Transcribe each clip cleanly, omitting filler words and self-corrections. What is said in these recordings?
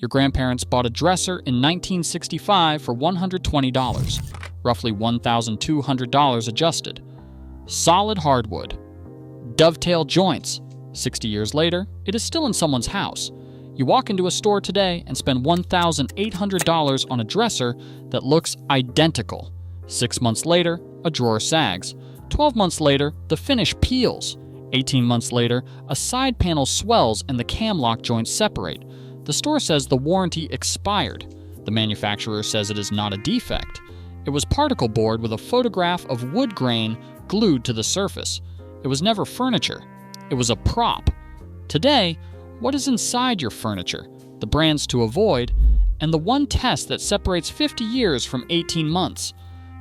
Your grandparents bought a dresser in 1965 for $120, roughly $1,200 adjusted. Solid hardwood. Dovetail joints. 60 years later, it is still in someone's house. You walk into a store today and spend $1,800 on a dresser that looks identical. 6 months later, a drawer sags. 12 months later, the finish peels. 18 months later, a side panel swells and the cam lock joints separate. The store says the warranty expired. The manufacturer says it is not a defect. It was particle board with a photograph of wood grain glued to the surface. It was never furniture. It was a prop. Today, what is inside your furniture, the brands to avoid, and the one test that separates 50 years from 18 months?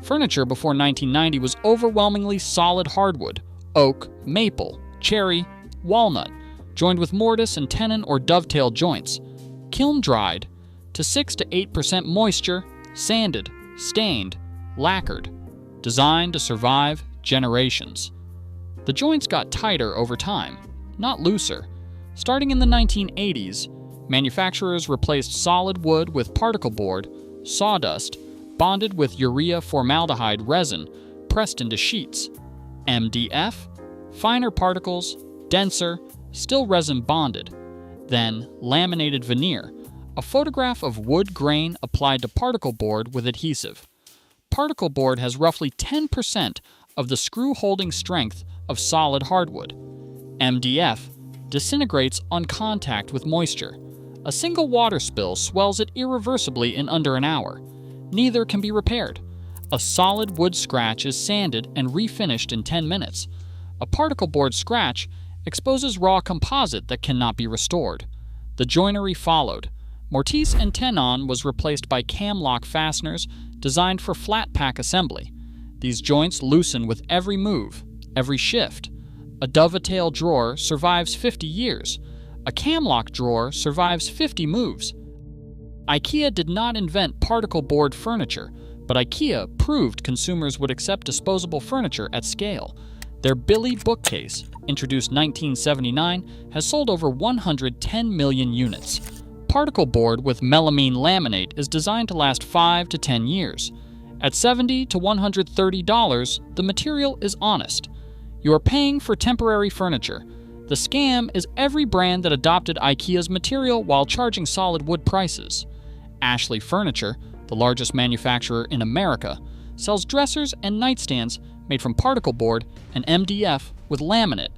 Furniture before 1990 was overwhelmingly solid hardwood, oak, maple, cherry, walnut, joined with mortise and tenon or dovetail joints. Kiln-dried to 6 to 8% moisture, sanded, stained, lacquered, designed to survive generations. The joints got tighter over time, not looser. Starting in the 1980s, manufacturers replaced solid wood with particle board, sawdust, bonded with urea formaldehyde resin, pressed into sheets. MDF, finer particles, denser, still resin bonded. Then laminated veneer, a photograph of wood grain applied to particle board with adhesive. Particle board has roughly 10% of the screw-holding strength of solid hardwood. MDF disintegrates on contact with moisture. A single water spill swells it irreversibly in under an hour. Neither can be repaired. A solid wood scratch is sanded and refinished in 10 minutes. A particle board scratch exposes raw composite that cannot be restored. The joinery followed. Mortise and tenon was replaced by cam lock fasteners designed for flat pack assembly. These joints loosen with every move, every shift. A dovetail drawer survives 50 years. A cam lock drawer survives 50 moves. IKEA did not invent particle board furniture, but IKEA proved consumers would accept disposable furniture at scale. Their Billy bookcase, introduced 1979, has sold over 110 million units. Particle board with melamine laminate is designed to last 5 to 10 years. At $70 to $130, the material is honest. You are paying for temporary furniture. The scam is every brand that adopted IKEA's material while charging solid wood prices. Ashley Furniture, the largest manufacturer in America, sells dressers and nightstands made from particle board and MDF with laminate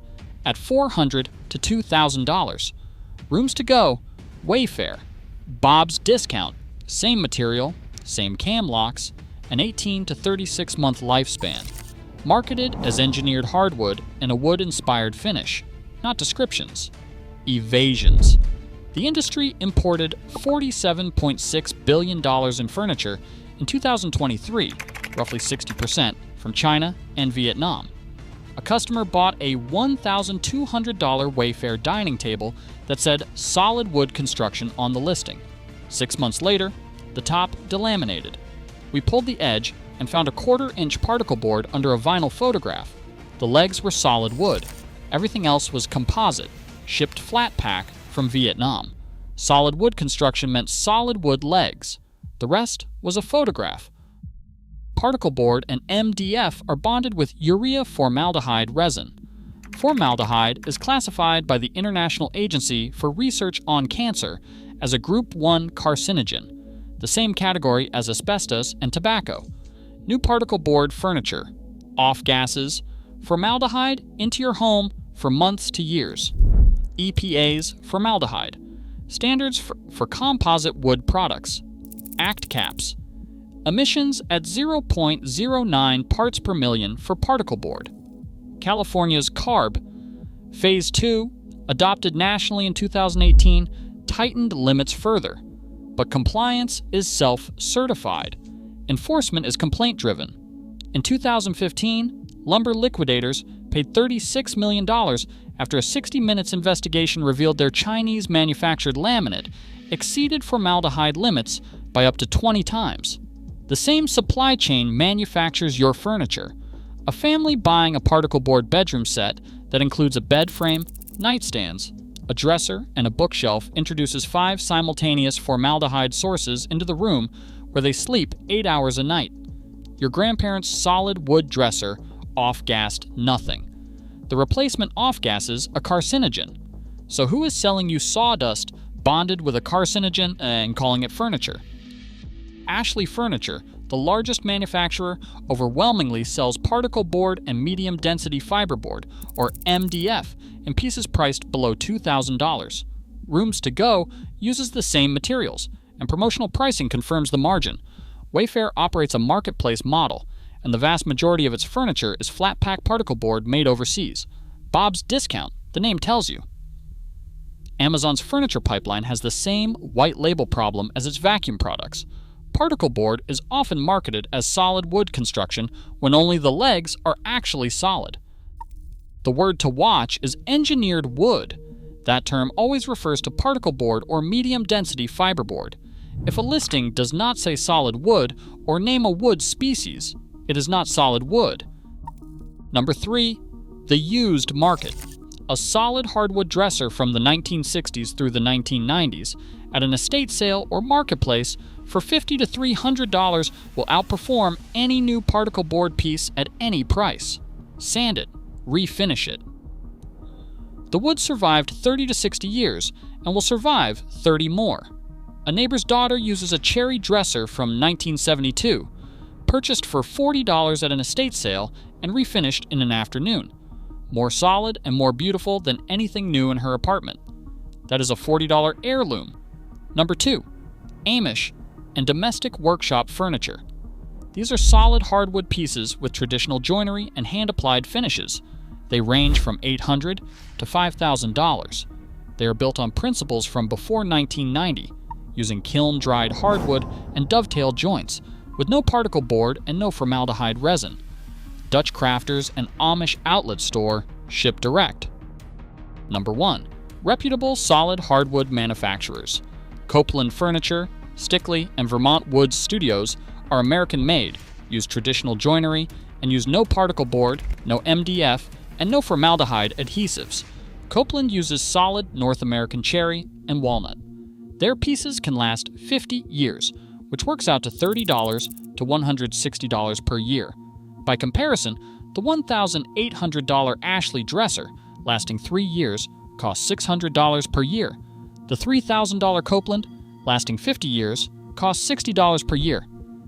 at $400 to $2,000. Rooms to go, Wayfair, Bob's Discount, same material, same cam locks, an 18 to 36 month lifespan. Marketed as engineered hardwood and a wood-inspired finish, not descriptions. Evasions. The industry imported $47.6 billion in furniture in 2023, roughly 60% from China and Vietnam. A customer bought a $1,200 Wayfair dining table that said solid wood construction on the listing. 6 months later, the top delaminated. We pulled the edge and found a 1/4-inch particle board under a vinyl photograph. The legs were solid wood. Everything else was composite, shipped flat pack from Vietnam. Solid wood construction meant solid wood legs. The rest was a photograph. Particle board and MDF are bonded with urea formaldehyde resin. Formaldehyde is classified by the International Agency for Research on Cancer as a Group 1 carcinogen, the same category as asbestos and tobacco. New particle board furniture, off gases, formaldehyde into your home for months to years. EPA's formaldehyde, standards for composite wood products, ACT caps, emissions at 0.09 parts per million for particle board. California's CARB, Phase 2, adopted nationally in 2018, tightened limits further, but compliance is self-certified. Enforcement is complaint-driven. In 2015, lumber liquidators paid $36 million after a 60 minutes investigation revealed their Chinese-manufactured laminate exceeded formaldehyde limits by up to 20 times. The same supply chain manufactures your furniture. A family buying a particle board bedroom set that includes a bed frame, nightstands, A dresser and a bookshelf introduces 5 simultaneous formaldehyde sources into the room where they sleep 8 hours a night. Your grandparents' solid wood dresser off-gassed nothing. The replacement off-gasses a carcinogen. So who is selling you sawdust bonded with a carcinogen and calling it furniture? Ashley Furniture, the largest manufacturer, overwhelmingly sells particle board and medium density fiberboard, or MDF, in pieces priced below $2,000. Rooms to Go uses the same materials, and promotional pricing confirms the margin. Wayfair operates a marketplace model, and the vast majority of its furniture is flat-pack particle board made overseas. Bob's Discount, the name tells you. Amazon's furniture pipeline has the same white label problem as its vacuum products. Particle board is often marketed as solid wood construction when only the legs are actually solid. The word to watch is engineered wood. That term always refers to particle board or medium density fiberboard. If a listing does not say solid wood or name a wood species, it is not solid wood. Number 3. The used market. A solid hardwood dresser from the 1960s through the 1990s at an estate sale or marketplace for $50 to $300 will outperform any new particle board piece at any price. Sand it, refinish it. The wood survived 30 to 60 years and will survive 30 more. A neighbor's daughter uses a cherry dresser from 1972, purchased for $40 at an estate sale and refinished in an afternoon. More solid and more beautiful than anything new in her apartment. That is a $40 heirloom. Number 2. Amish and domestic workshop furniture. These are solid hardwood pieces with traditional joinery and hand-applied finishes. They range from $800 to $5,000. They are built on principles from before 1990, using kiln-dried hardwood and dovetail joints, with no particle board and no formaldehyde resin. Dutchcrafters and Amish outlet store ship direct. Number 1. Reputable solid hardwood manufacturers. Copeland Furniture, Stickley, and Vermont Woods Studios are American-made, use traditional joinery, and use no particle board, no MDF, and no formaldehyde adhesives. Copeland uses solid North American cherry and walnut. Their pieces can last 50 years, which works out to $30 to $160 per year. By comparison, the $1,800 Ashley dresser, lasting 3 years, costs $600 per year. The $3,000 Copeland, lasting 50 years, costs $60 per year.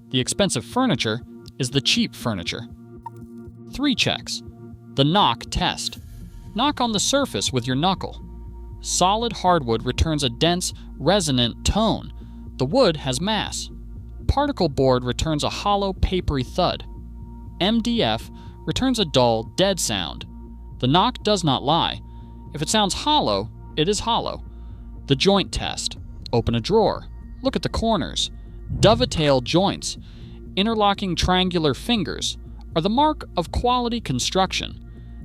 The expensive furniture is the cheap furniture. 3 checks. The knock test. Knock on the surface with your knuckle. Solid hardwood returns a dense, resonant tone. The wood has mass. Particle board returns a hollow, papery thud. MDF returns a dull, dead sound. The knock does not lie. If it sounds hollow, it is hollow. The joint test. Open a drawer. Look at the corners. Dovetail joints, interlocking triangular fingers, are the mark of quality construction.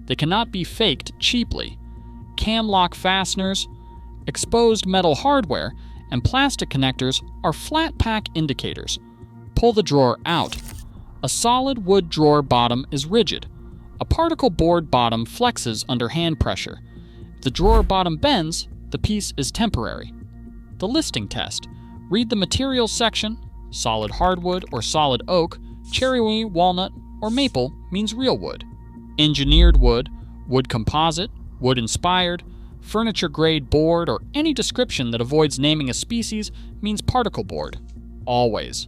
They cannot be faked cheaply. Cam lock fasteners, exposed metal hardware, and plastic connectors are flat pack indicators. Pull the drawer out. A solid wood drawer bottom is rigid. A particle board bottom flexes under hand pressure. If the drawer bottom bends, the piece is temporary. The listing test. Read the materials section. Solid hardwood or solid oak, cherry, walnut, or maple means real wood. Engineered wood, wood composite, wood inspired, furniture grade board, or any description that avoids naming a species means particle board. Always.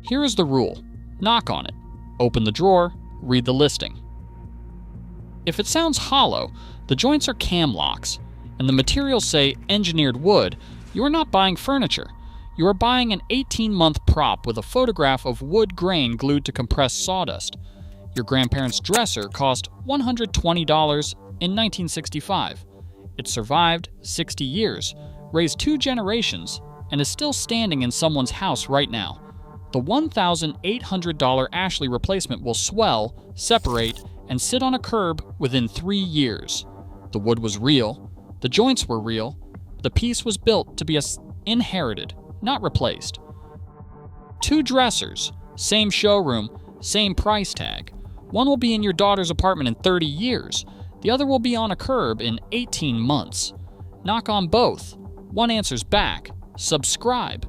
Here is the rule. Knock on it. Open the drawer. Read the listing. If it sounds hollow, the joints are cam locks, and the materials say engineered wood, you are not buying furniture. You are buying an 18-month prop with a photograph of wood grain glued to compressed sawdust. Your grandparents' dresser cost $120 in 1965. It survived 60 years, raised 2 generations, and is still standing in someone's house right now. The $1,800 Ashley replacement will swell, separate, and sit on a curb within 3 years. The wood was real. The joints were real. The piece was built to be inherited, not replaced. 2 dressers, same showroom, same price tag. One will be in your daughter's apartment in 30 years. The other will be on a curb in 18 months. Knock on both. One answers back. Subscribe.